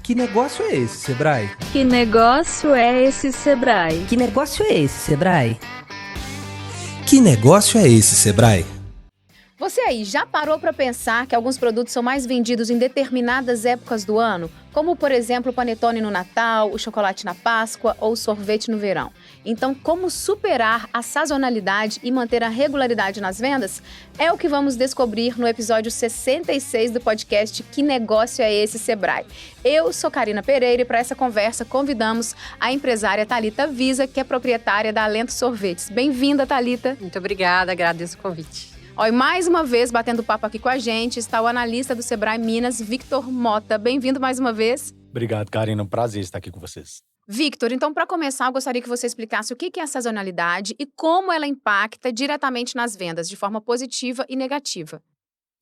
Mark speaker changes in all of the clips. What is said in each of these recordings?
Speaker 1: Que negócio é esse, Sebrae?
Speaker 2: Que negócio é esse, Sebrae?
Speaker 3: Que negócio é esse, Sebrae?
Speaker 1: Que negócio é esse, Sebrae?
Speaker 4: Você aí já parou para pensar que alguns produtos são mais vendidos em determinadas épocas do ano? Como, por exemplo, o panetone no Natal, o chocolate na Páscoa ou o sorvete no verão. Então, como superar a sazonalidade e manter a regularidade nas vendas? É o que vamos descobrir no episódio 66 do podcast Que Negócio é Esse, Sebrae? Eu sou Karina Pereira e para essa conversa convidamos a empresária Thalita Visa, que é proprietária da Alento Sorvetes. Bem-vinda, Thalita.
Speaker 5: Muito obrigada, agradeço o convite.
Speaker 4: E mais uma vez, batendo papo aqui com a gente, está o analista do Sebrae Minas, Victor Mota. Bem-vindo mais uma vez.
Speaker 6: Obrigado, Karina. Um prazer estar aqui com vocês.
Speaker 4: Victor, então, para começar, eu gostaria que você explicasse o que é a sazonalidade e como ela impacta diretamente nas vendas, de forma positiva e negativa.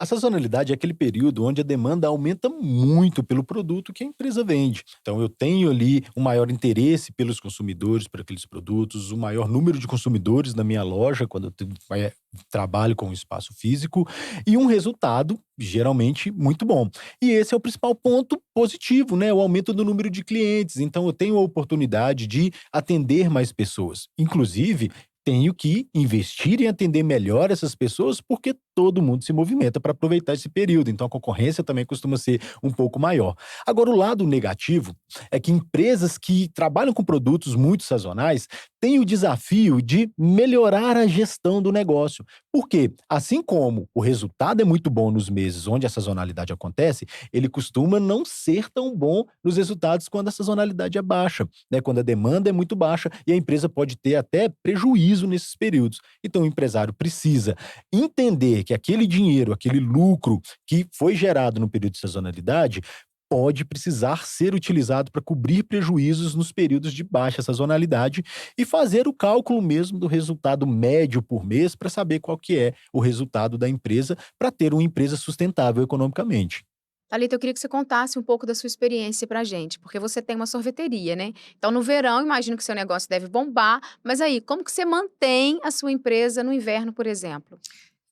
Speaker 6: A sazonalidade é aquele período onde a demanda aumenta muito pelo produto que a empresa vende. Então, eu tenho ali um maior interesse pelos consumidores, por aqueles produtos, um maior número de consumidores na minha loja, quando eu trabalho com um espaço físico, e um resultado, geralmente, muito bom. E esse é o principal ponto positivo, né? O aumento do número de clientes. Então, eu tenho a oportunidade de atender mais pessoas. Inclusive, tenho que investir em atender melhor essas pessoas, porque todo mundo se movimenta para aproveitar esse período. Então, a concorrência também costuma ser um pouco maior. Agora, o lado negativo é que empresas que trabalham com produtos muito sazonais têm o desafio de melhorar a gestão do negócio. Porque, assim como o resultado é muito bom nos meses onde a sazonalidade acontece, ele costuma não ser tão bom nos resultados quando a sazonalidade é baixa, né? Quando a demanda é muito baixa e a empresa pode ter até prejuízo nesses períodos. Então, o empresário precisa entender que aquele dinheiro, aquele lucro que foi gerado no período de sazonalidade pode precisar ser utilizado para cobrir prejuízos nos períodos de baixa sazonalidade e fazer o cálculo mesmo do resultado médio por mês para saber qual que é o resultado da empresa para ter uma empresa sustentável economicamente.
Speaker 4: Thalita, eu queria que você contasse um pouco da sua experiência pra gente, porque você tem uma sorveteria, né? Então, no verão, imagino que seu negócio deve bombar, mas aí, como que você mantém a sua empresa no inverno, por exemplo?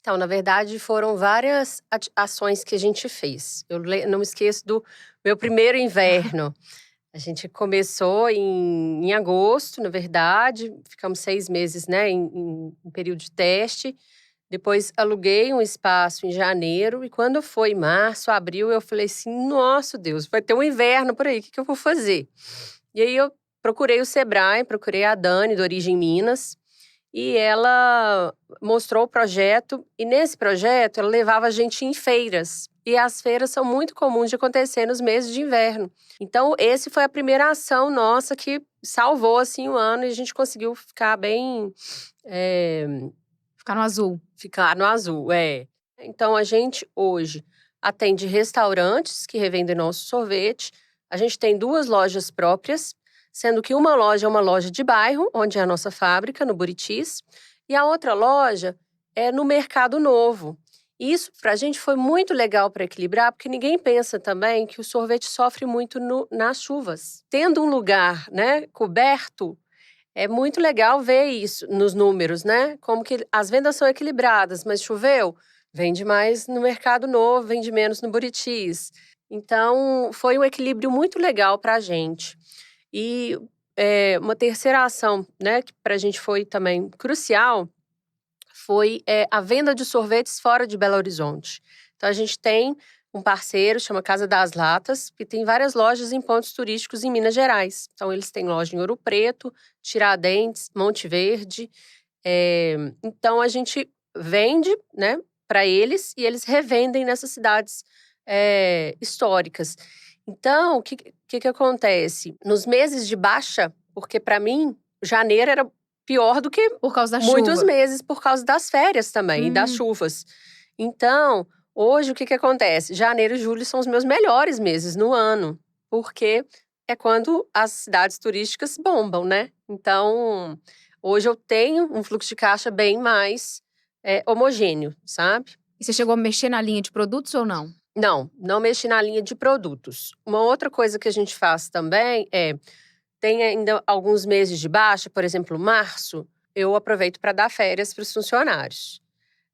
Speaker 5: Então, na verdade, foram várias ações que a gente fez. Eu não me esqueço do meu primeiro inverno. A gente começou em agosto, na verdade, ficamos 6 meses, né, em período de teste. Depois aluguei um espaço em janeiro e quando foi março, abril, eu falei assim, nossa Deus, vai ter um inverno por aí, o que eu vou fazer? E aí eu procurei o Sebrae, procurei a Dani, do Origem Minas, e ela mostrou o projeto, e nesse projeto ela levava a gente em feiras. E as feiras são muito comuns de acontecer nos meses de inverno. Então, esse foi a primeira ação nossa que salvou, assim, o ano e a gente conseguiu ficar bem...
Speaker 4: Ficar no azul.
Speaker 5: Ficar no azul, é. Então, a gente hoje atende restaurantes que revendem nosso sorvete. A gente tem 2 lojas próprias, sendo que uma loja é uma loja de bairro, onde é a nossa fábrica, no Buritis, e a outra loja é no Mercado Novo. Isso, pra gente, foi muito legal para equilibrar, porque ninguém pensa também que o sorvete sofre muito nas chuvas. Tendo um lugar, né, coberto, é muito legal ver isso nos números, né? Como que as vendas são equilibradas, mas choveu, vende mais no Mercado Novo, vende menos no Buritis. Então, foi um equilíbrio muito legal para a gente. E uma terceira ação, né, que para a gente foi também crucial, foi a venda de sorvetes fora de Belo Horizonte. Então, a gente tem um parceiro, chama Casa das Latas, que tem várias lojas em pontos turísticos em Minas Gerais. Então, eles têm loja em Ouro Preto, Tiradentes, Monte Verde. Então, a gente vende, né, para eles e eles revendem nessas cidades históricas. Então, o que acontece? Nos meses de baixa, porque para mim, janeiro era pior do que
Speaker 4: Por causa da
Speaker 5: muitos
Speaker 4: chuva.
Speaker 5: meses, por causa das férias também e das chuvas. Então, hoje, o que acontece? Janeiro e julho são os meus melhores meses no ano, porque é quando as cidades turísticas bombam, né? Então, hoje eu tenho um fluxo de caixa bem mais homogêneo, sabe?
Speaker 4: E você chegou a mexer na linha de produtos ou não?
Speaker 5: Não mexi na linha de produtos. Uma outra coisa que a gente faz também tem ainda alguns meses de baixa, por exemplo, março, eu aproveito para dar férias para os funcionários.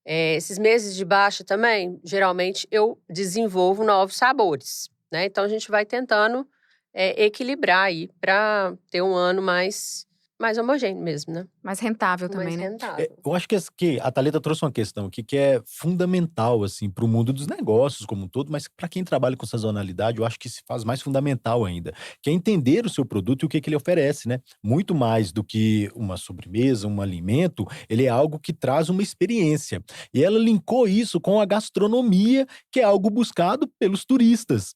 Speaker 5: Esses meses de baixa também, geralmente, eu desenvolvo novos sabores, né? Então, a gente vai tentando equilibrar aí para ter um ano mais homogêneo mesmo, né?
Speaker 4: Mais rentável também,
Speaker 5: Mais
Speaker 4: né?
Speaker 5: rentável.
Speaker 6: Eu acho que a Thalita trouxe uma questão aqui que é fundamental, assim, para o mundo dos negócios como um todo, mas para quem trabalha com sazonalidade, eu acho que se faz mais fundamental ainda, que é entender o seu produto e o que ele oferece, né? Muito mais do que uma sobremesa, um alimento, ele é algo que traz uma experiência. E ela linkou isso com a gastronomia, que é algo buscado pelos turistas.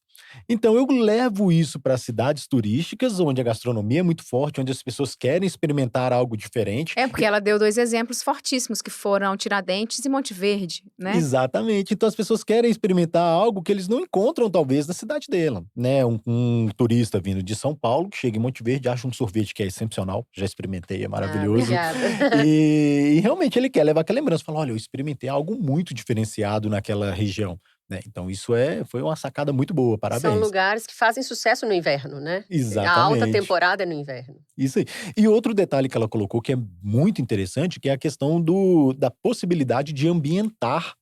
Speaker 6: Então eu levo isso para cidades turísticas, onde a gastronomia é muito forte, onde as pessoas querem experimentar algo diferente.
Speaker 4: Porque ela deu 2 exemplos fortíssimos, que foram Tiradentes e Monte Verde, né?
Speaker 6: Exatamente. Então as pessoas querem experimentar algo que eles não encontram, talvez, na cidade dela, né? Um turista vindo de São Paulo, que chega em Monte Verde, acha um sorvete que é excepcional, já experimentei, é maravilhoso.
Speaker 5: Obrigada.
Speaker 6: E realmente ele quer levar aquela lembrança, fala, olha, eu experimentei algo muito diferenciado naquela região. Né? Então isso foi uma sacada muito boa,
Speaker 5: São
Speaker 6: parabéns.
Speaker 5: lugares que fazem sucesso no inverno, né? A alta
Speaker 6: Exatamente.
Speaker 5: temporada é no inverno.
Speaker 6: Isso aí. E outro detalhe que ela colocou que é muito interessante, que é a questão da possibilidade de ambientar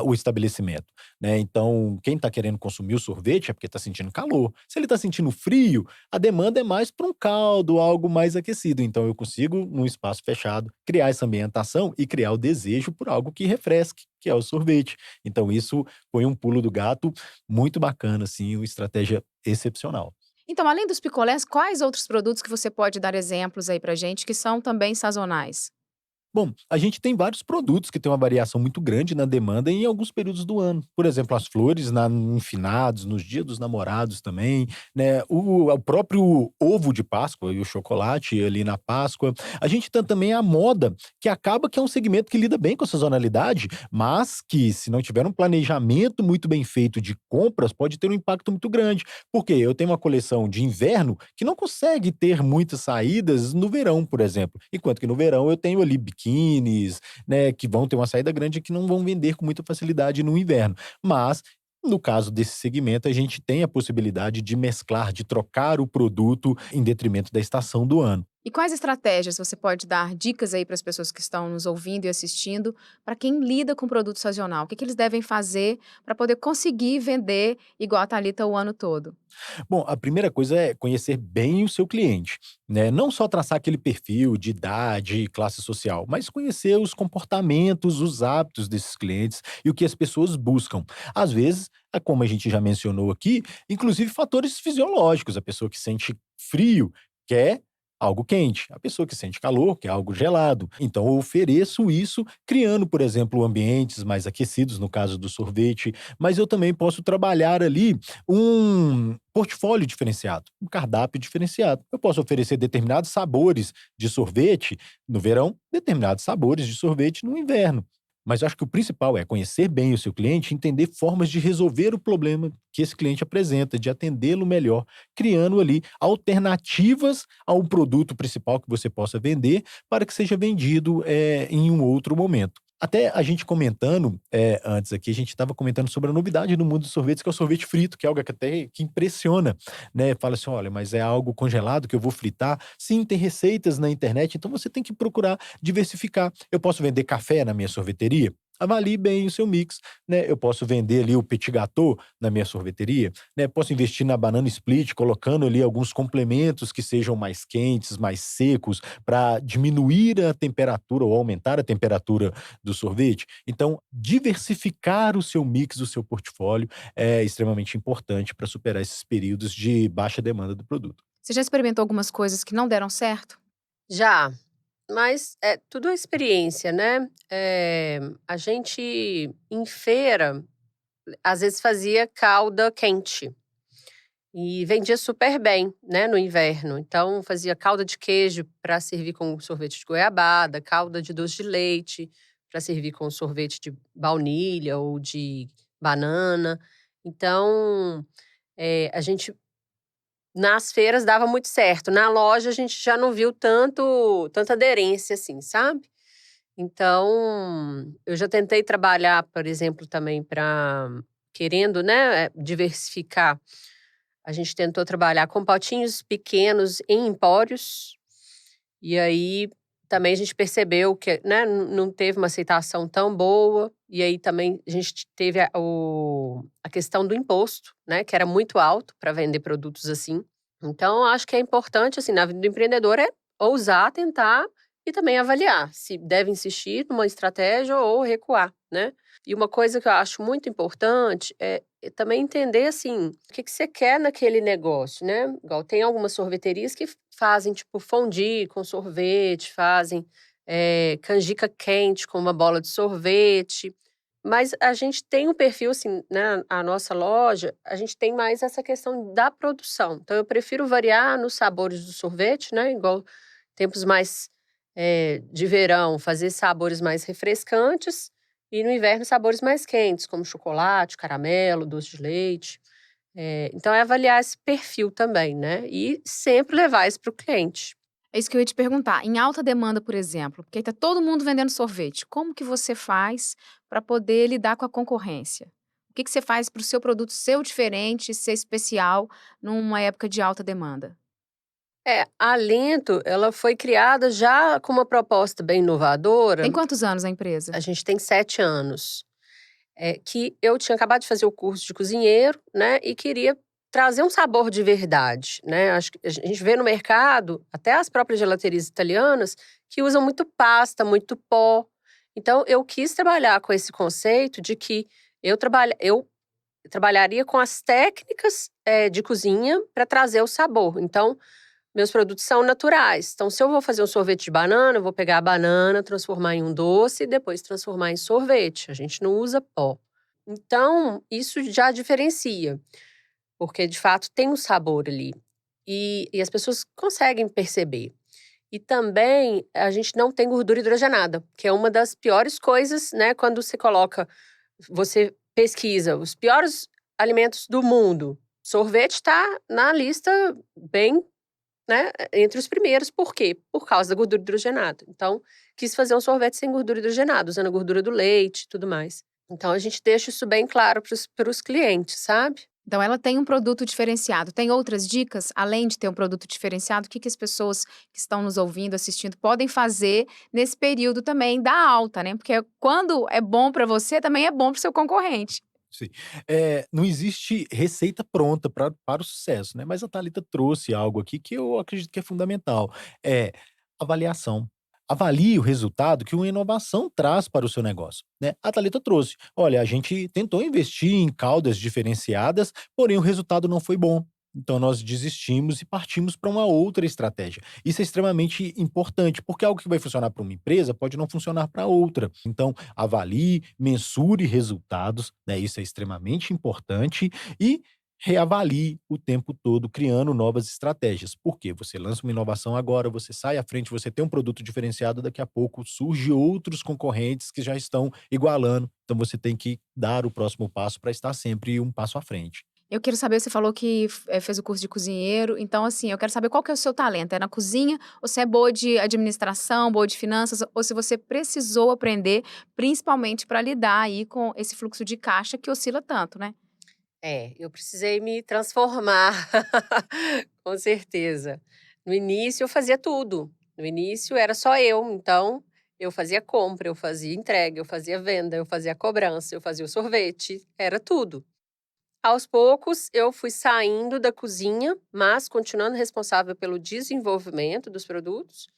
Speaker 6: o estabelecimento, né? Então, quem está querendo consumir o sorvete é porque está sentindo calor. Se ele está sentindo frio, a demanda é mais para um caldo, algo mais aquecido. Então, eu consigo, num espaço fechado, criar essa ambientação e criar o desejo por algo que refresque, que é o sorvete. Então, isso foi um pulo do gato muito bacana, assim, uma estratégia excepcional.
Speaker 4: Então, além dos picolés, quais outros produtos que você pode dar exemplos aí pra gente que são também sazonais?
Speaker 6: Bom, a gente tem vários produtos que têm uma variação muito grande na demanda em alguns períodos do ano. Por exemplo, as flores em finados, nos dias dos namorados também, né? O próprio ovo de Páscoa e o chocolate ali na Páscoa. A gente tem também a moda, que acaba que é um segmento que lida bem com a sazonalidade, mas que, se não tiver um planejamento muito bem feito de compras, pode ter um impacto muito grande. Porque eu tenho uma coleção de inverno que não consegue ter muitas saídas no verão, por exemplo. Enquanto que no verão eu tenho ali biquínis, né, que vão ter uma saída grande e que não vão vender com muita facilidade no inverno. Mas, no caso desse segmento, a gente tem a possibilidade de mesclar, de trocar o produto em detrimento da estação do ano.
Speaker 4: E quais estratégias você pode dar dicas aí para as pessoas que estão nos ouvindo e assistindo, para quem lida com produto sazonal? O que eles devem fazer para poder conseguir vender igual a Thalita o ano todo?
Speaker 6: Bom, a primeira coisa é conhecer bem o seu cliente, né? Não só traçar aquele perfil de idade e classe social, mas conhecer os comportamentos, os hábitos desses clientes e o que as pessoas buscam. Às vezes, como a gente já mencionou aqui, inclusive fatores fisiológicos. A pessoa que sente frio quer algo quente. A pessoa que sente calor quer algo gelado. Então, eu ofereço isso criando, por exemplo, ambientes mais aquecidos, no caso do sorvete, mas eu também posso trabalhar ali um portfólio diferenciado, um cardápio diferenciado. Eu posso oferecer determinados sabores de sorvete no verão, determinados sabores de sorvete no inverno. Mas eu acho que o principal é conhecer bem o seu cliente, entender formas de resolver o problema que esse cliente apresenta, de atendê-lo melhor, criando ali alternativas ao produto principal que você possa vender para que seja vendido em um outro momento. Até a gente comentando, antes aqui, a gente estava comentando sobre a novidade no mundo dos sorvetes, que é o sorvete frito, que é algo que até que impressiona, né? Fala assim, olha, mas é algo congelado que eu vou fritar? Sim, tem receitas na internet, então você tem que procurar diversificar. Eu posso vender café na minha sorveteria? Avalie bem o seu mix, né? Eu posso vender ali o petit gâteau na minha sorveteria, né? Posso investir na banana split, colocando ali alguns complementos que sejam mais quentes, mais secos, para diminuir a temperatura ou aumentar a temperatura do sorvete. Então, diversificar o seu mix, o seu portfólio é extremamente importante para superar esses períodos de baixa demanda do produto.
Speaker 4: Você já experimentou algumas coisas que não deram certo?
Speaker 5: Já, mas é tudo experiência, né? A gente, em feira, às vezes fazia calda quente. E vendia super bem, né, no inverno. Então, fazia calda de queijo para servir com sorvete de goiabada, calda de doce de leite para servir com sorvete de baunilha ou de banana. Então, a gente, nas feiras, dava muito certo. Na loja, a gente já não viu tanta aderência assim, sabe? Então, eu já tentei trabalhar, por exemplo, também querendo, né, diversificar. A gente tentou trabalhar com potinhos pequenos em empórios. E aí, também a gente percebeu que, né, não teve uma aceitação tão boa. E aí também a gente teve a questão do imposto, né, que era muito alto para vender produtos assim. Então, acho que é importante, assim, na vida do empreendedor é ousar, tentar e também avaliar se deve insistir numa estratégia ou recuar, né? E uma coisa que eu acho muito importante é também entender, assim, o que você quer naquele negócio, né? Igual tem algumas sorveterias que fazem, tipo, fondue com sorvete, fazem canjica quente com uma bola de sorvete. Mas a gente tem um perfil, assim, né? A nossa loja, a gente tem mais essa questão da produção. Então, eu prefiro variar nos sabores do sorvete, né? Igual tempos mais de verão, fazer sabores mais refrescantes. E no inverno, sabores mais quentes, como chocolate, caramelo, doce de leite. Então, é avaliar esse perfil também, né? E sempre levar isso para o cliente.
Speaker 4: É isso que eu ia te perguntar. Em alta demanda, por exemplo, porque está todo mundo vendendo sorvete, como que você faz para poder lidar com a concorrência? O que você faz para o seu produto ser diferente, ser especial numa época de alta demanda?
Speaker 5: A Lento, ela foi criada já com uma proposta bem inovadora.
Speaker 4: Tem quantos anos a empresa?
Speaker 5: A gente tem 7 anos. Que eu tinha acabado de fazer o curso de cozinheiro, né? E queria trazer um sabor de verdade, né? Acho que a gente vê no mercado, até as próprias gelaterias italianas, que usam muito pasta, muito pó. Então, eu quis trabalhar com esse conceito de que eu trabalharia com as técnicas de cozinha para trazer o sabor. Então, meus produtos são naturais. Então, se eu vou fazer um sorvete de banana, eu vou pegar a banana, transformar em um doce e depois transformar em sorvete. A gente não usa pó. Então, isso já diferencia, porque de fato tem um sabor ali. E as pessoas conseguem perceber. E também a gente não tem gordura hidrogenada, que é uma das piores coisas, né? Quando você pesquisa os piores alimentos do mundo. Sorvete está na lista bem, né, entre os primeiros. Por quê? Por causa da gordura hidrogenada. Então, quis fazer um sorvete sem gordura hidrogenada, usando a gordura do leite e tudo mais. Então, a gente deixa isso bem claro para os clientes, sabe?
Speaker 4: Então, ela tem um produto diferenciado. Tem outras dicas, além de ter um produto diferenciado? O que as pessoas que estão nos ouvindo, assistindo, podem fazer nesse período também da alta, né? Porque quando é bom para você, também é bom para o seu concorrente.
Speaker 6: Sim. Não existe receita pronta para o sucesso, né? Mas a Thalita trouxe algo aqui que eu acredito que é fundamental. É avaliação. Avalie o resultado que uma inovação traz para o seu negócio, né? A Thalita trouxe. Olha, a gente tentou investir em caldas diferenciadas, porém o resultado não foi bom. Então nós desistimos e partimos para uma outra estratégia. Isso é extremamente importante, porque algo que vai funcionar para uma empresa pode não funcionar para outra. Então, avalie, mensure resultados, né? Isso é extremamente importante e reavalie o tempo todo criando novas estratégias. Porque você lança uma inovação agora, você sai à frente, você tem um produto diferenciado, daqui a pouco surge outros concorrentes que já estão igualando. Então você tem que dar o próximo passo para estar sempre um passo à frente.
Speaker 4: Eu quero saber, você falou que fez o curso de cozinheiro, então assim, eu quero saber qual que é o seu talento, é na cozinha, ou se é boa de administração, boa de finanças, ou se você precisou aprender, principalmente para lidar aí com esse fluxo de caixa que oscila tanto, né?
Speaker 5: Eu precisei me transformar, com certeza. No início eu fazia tudo. No início era só eu, então eu fazia compra, eu fazia entrega, eu fazia venda, eu fazia cobrança, eu fazia o sorvete, era tudo. Aos poucos eu fui saindo da cozinha, mas continuando responsável pelo desenvolvimento dos produtos,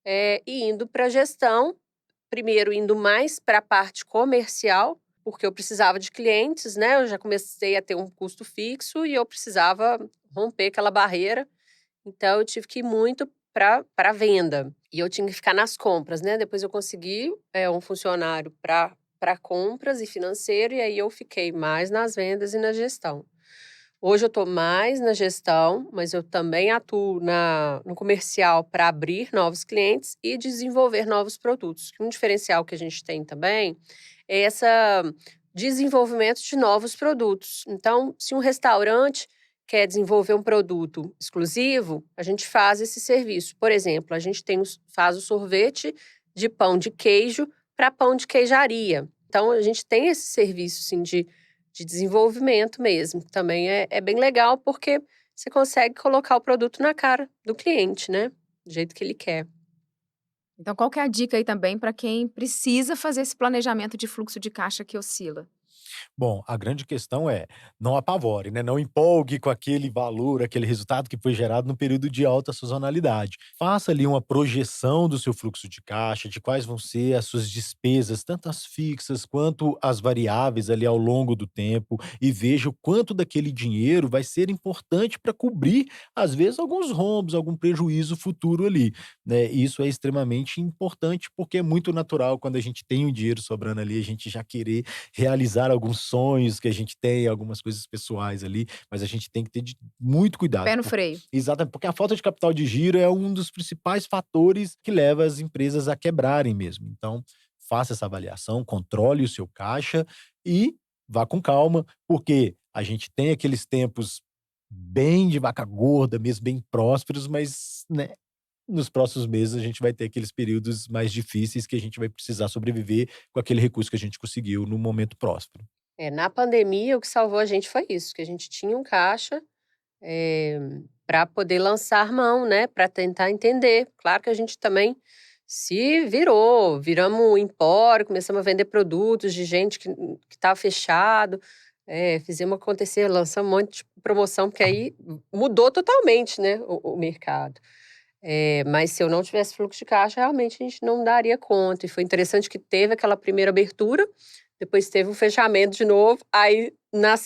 Speaker 5: e indo para a gestão, primeiro indo mais para a parte comercial, porque eu precisava de clientes, né? Eu já comecei a ter um custo fixo e eu precisava romper aquela barreira. Então, eu tive que ir muito para a venda. E eu tinha que ficar nas compras, né? Depois eu consegui um funcionário para compras e financeiro, e aí eu fiquei mais nas vendas e na gestão. Hoje eu estou mais na gestão, mas eu também atuo no comercial para abrir novos clientes e desenvolver novos produtos. Um diferencial que a gente tem também é esse desenvolvimento de novos produtos. Então, se um restaurante quer desenvolver um produto exclusivo, a gente faz esse serviço. Por exemplo, a gente faz o sorvete de pão de queijo para pão de queijaria. Então, a gente tem esse serviço, assim, de desenvolvimento mesmo. Também é bem legal, porque você consegue colocar o produto na cara do cliente, né? Do jeito que ele quer.
Speaker 4: Então, qual que é a dica aí também para quem precisa fazer esse planejamento de fluxo de caixa que oscila?
Speaker 6: Bom, a grande questão é, não apavore, né? Não empolgue com aquele valor, aquele resultado que foi gerado no período de alta sazonalidade. Faça ali uma projeção do seu fluxo de caixa, de quais vão ser as suas despesas, tanto as fixas quanto as variáveis ali ao longo do tempo, e veja o quanto daquele dinheiro vai ser importante para cobrir, às vezes, alguns rombos, algum prejuízo futuro ali, né? Isso é extremamente importante porque é muito natural quando a gente tem o dinheiro sobrando ali, a gente já querer realizar alguns sonhos que a gente tem, algumas coisas pessoais ali, mas a gente tem que ter muito cuidado.
Speaker 4: Pé no freio.
Speaker 6: Exatamente, porque a falta de capital de giro é um dos principais fatores que leva as empresas a quebrarem mesmo. Então, faça essa avaliação, controle o seu caixa e vá com calma, porque a gente tem aqueles tempos bem de vaca gorda, mesmo bem prósperos, mas, né, nos próximos meses a gente vai ter aqueles períodos mais difíceis que a gente vai precisar sobreviver com aquele recurso que a gente conseguiu no momento próspero.
Speaker 5: Na pandemia, o que salvou a gente foi isso, que a gente tinha um caixa para poder lançar mão, né? Para tentar entender. Claro que a gente também viramos um empório, começamos a vender produtos de gente que estava fechado, fizemos acontecer, lançamos um monte de promoção, porque aí mudou totalmente, né, o mercado. Mas se eu não tivesse fluxo de caixa, realmente a gente não daria conta. E foi interessante que teve aquela primeira abertura, depois teve o fechamento de novo, aí no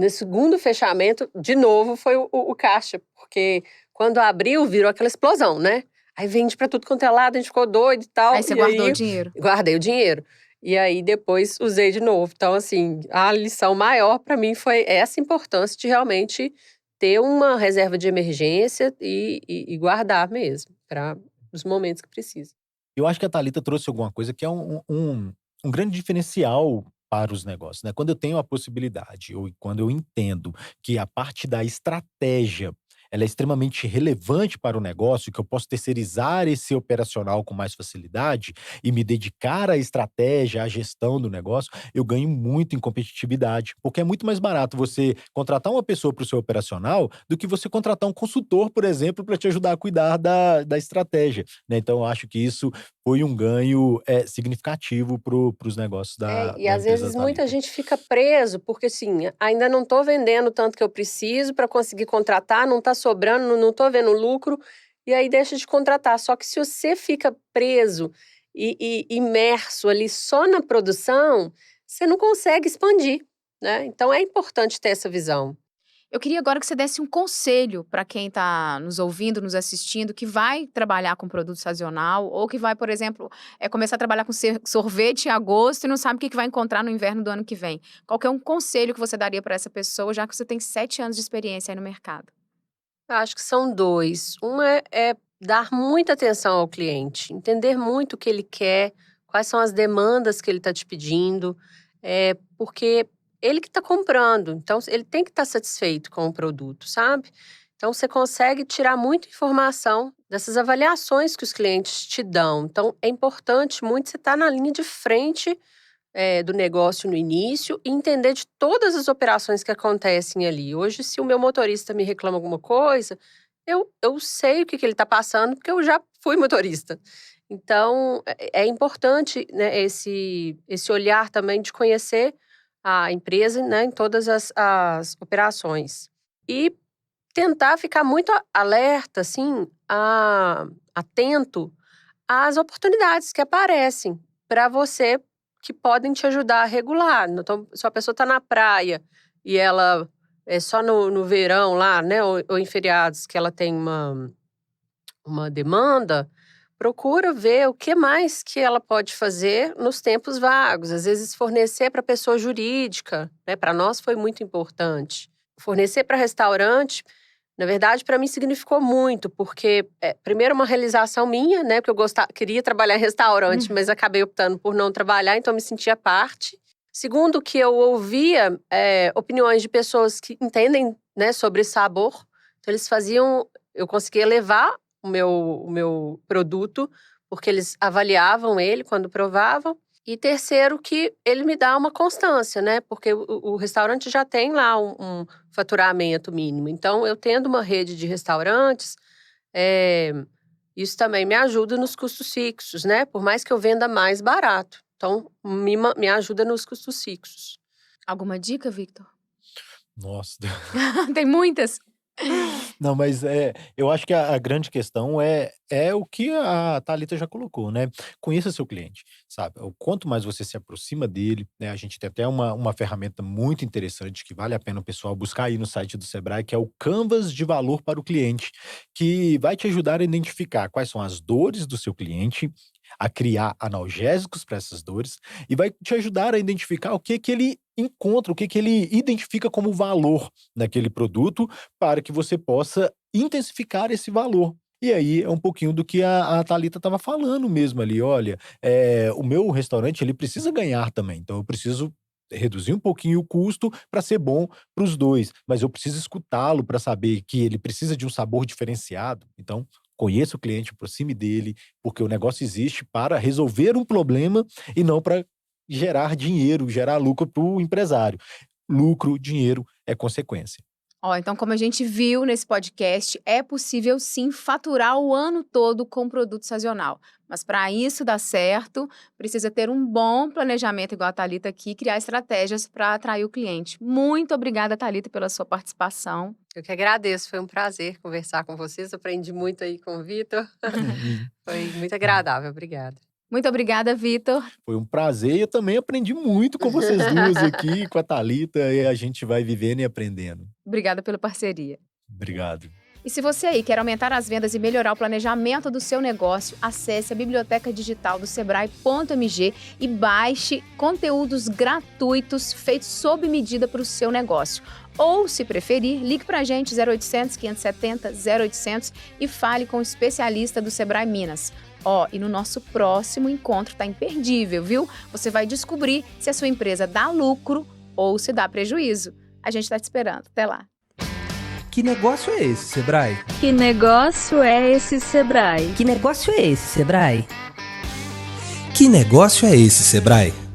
Speaker 5: segundo fechamento, de novo foi o caixa, porque quando abriu, virou aquela explosão, né? Aí vende pra tudo quanto é lado, a gente ficou doido e tal.
Speaker 4: Aí você guardou o dinheiro.
Speaker 5: Guardei o dinheiro. E aí depois usei de novo. Então, assim, a lição maior pra mim foi essa importância de realmente ter uma reserva de emergência e guardar mesmo, para os momentos que precisa.
Speaker 6: Eu acho que a Thalita trouxe alguma coisa que é um grande diferencial para os negócios, né? Quando eu tenho a possibilidade, ou quando eu entendo que a parte da estratégia ela é extremamente relevante para o negócio, que eu posso terceirizar esse operacional com mais facilidade e me dedicar à estratégia, à gestão do negócio, eu ganho muito em competitividade. Porque é muito mais barato você contratar uma pessoa para o seu operacional do que você contratar um consultor, por exemplo, para te ajudar a cuidar da estratégia, né? Então, eu acho que isso foi um ganho significativo para os negócios
Speaker 5: E
Speaker 6: da
Speaker 5: às
Speaker 6: empresa
Speaker 5: vezes
Speaker 6: da
Speaker 5: muita
Speaker 6: Thalita.
Speaker 5: gente fica preso, porque assim, ainda não estou vendendo tanto que eu preciso para conseguir contratar, não está sobrando, não estou vendo lucro, e aí deixa de contratar. Só que se você fica preso e imerso ali só na produção, você não consegue expandir, né? Então é importante ter essa visão.
Speaker 4: Eu queria agora que você desse um conselho para quem está nos ouvindo, nos assistindo, que vai trabalhar com produto sazonal ou que vai, por exemplo, começar a trabalhar com sorvete em agosto e não sabe o que vai encontrar no inverno do ano que vem. Qual que é um conselho que você daria para essa pessoa, já que você tem 7 anos de experiência aí no mercado?
Speaker 5: Eu acho que são dois. Um é dar muita atenção ao cliente, entender muito o que ele quer, quais são as demandas que ele está te pedindo, porque ele que está comprando, então ele tem que estar satisfeito com o produto, sabe? Então você consegue tirar muita informação dessas avaliações que os clientes te dão. Então é importante muito você estar na linha de frente do negócio no início e entender de todas as operações que acontecem ali. Hoje, se o meu motorista me reclama alguma coisa, eu sei o que ele está passando, porque eu já fui motorista. Então, é importante, né, esse olhar também de conhecer a empresa, né, em todas as operações. E tentar ficar muito alerta, assim, atento às oportunidades que aparecem para você que podem te ajudar a regular. Então, se a pessoa está na praia e ela é só no verão lá, né, ou em feriados que ela tem uma demanda, procura ver o que mais que ela pode fazer nos tempos vagos. Às vezes, fornecer para pessoa jurídica, né, para nós foi muito importante. Fornecer para restaurante, na verdade, para mim significou muito, porque, primeiro, uma realização minha, né, porque eu queria trabalhar em restaurante, mas acabei optando por não trabalhar, então me sentia parte. Segundo, que eu ouvia opiniões de pessoas que entendem, né, sobre sabor, então eu conseguia levar o meu produto, porque eles avaliavam ele quando provavam. E terceiro, que ele me dá uma constância, né? Porque o restaurante já tem lá um faturamento mínimo. Então, eu tendo uma rede de restaurantes, Isso também me ajuda nos custos fixos, né? Por mais que eu venda mais barato. Então, me ajuda nos custos fixos.
Speaker 4: Alguma dica, Victor?
Speaker 6: Nossa.
Speaker 4: Tem muitas.
Speaker 6: Não, mas eu acho que a grande questão é o que a Thalita já colocou, né? Conheça seu cliente, sabe? O quanto mais você se aproxima dele, né? A gente tem até uma ferramenta muito interessante que vale a pena o pessoal buscar aí no site do Sebrae, que é o Canvas de valor para o cliente, que vai te ajudar a identificar quais são as dores do seu cliente, a criar analgésicos para essas dores e vai te ajudar a identificar o que ele encontra, o que ele identifica como valor naquele produto para que você possa intensificar esse valor. E aí é um pouquinho do que a Thalita estava falando mesmo ali, olha, o meu restaurante ele precisa ganhar também, então eu preciso reduzir um pouquinho o custo para ser bom para os dois, mas eu preciso escutá-lo para saber que ele precisa de um sabor diferenciado, então conheça o cliente, aproxime dele, porque o negócio existe para resolver um problema e não para gerar dinheiro, gerar lucro para o empresário. Lucro, dinheiro é consequência.
Speaker 4: Então, como a gente viu nesse podcast, é possível sim faturar o ano todo com produto sazonal. Mas para isso dar certo, precisa ter um bom planejamento, igual a Thalita aqui, criar estratégias para atrair o cliente. Muito obrigada, Thalita, pela sua participação.
Speaker 5: Eu que agradeço, foi um prazer conversar com vocês. Aprendi muito aí com o Victor. Foi muito agradável, obrigada.
Speaker 4: Muito obrigada, Victor.
Speaker 6: Foi um prazer e eu também aprendi muito com vocês duas aqui, com a Thalita, e a gente vai vivendo e aprendendo.
Speaker 4: Obrigada pela parceria.
Speaker 6: Obrigado.
Speaker 4: E se você aí quer aumentar as vendas e melhorar o planejamento do seu negócio, acesse a biblioteca digital do Sebrae.mg e baixe conteúdos gratuitos feitos sob medida para o seu negócio. Ou, se preferir, ligue para a gente 0800 570 0800 e fale com o especialista do Sebrae Minas. E no nosso próximo encontro tá imperdível, viu? Você vai descobrir se a sua empresa dá lucro ou se dá prejuízo. A gente tá te esperando. Até lá.
Speaker 1: Que negócio é esse, Sebrae?
Speaker 2: Que negócio é esse, Sebrae?
Speaker 3: Que negócio é esse, Sebrae?
Speaker 1: Que negócio é esse, Sebrae?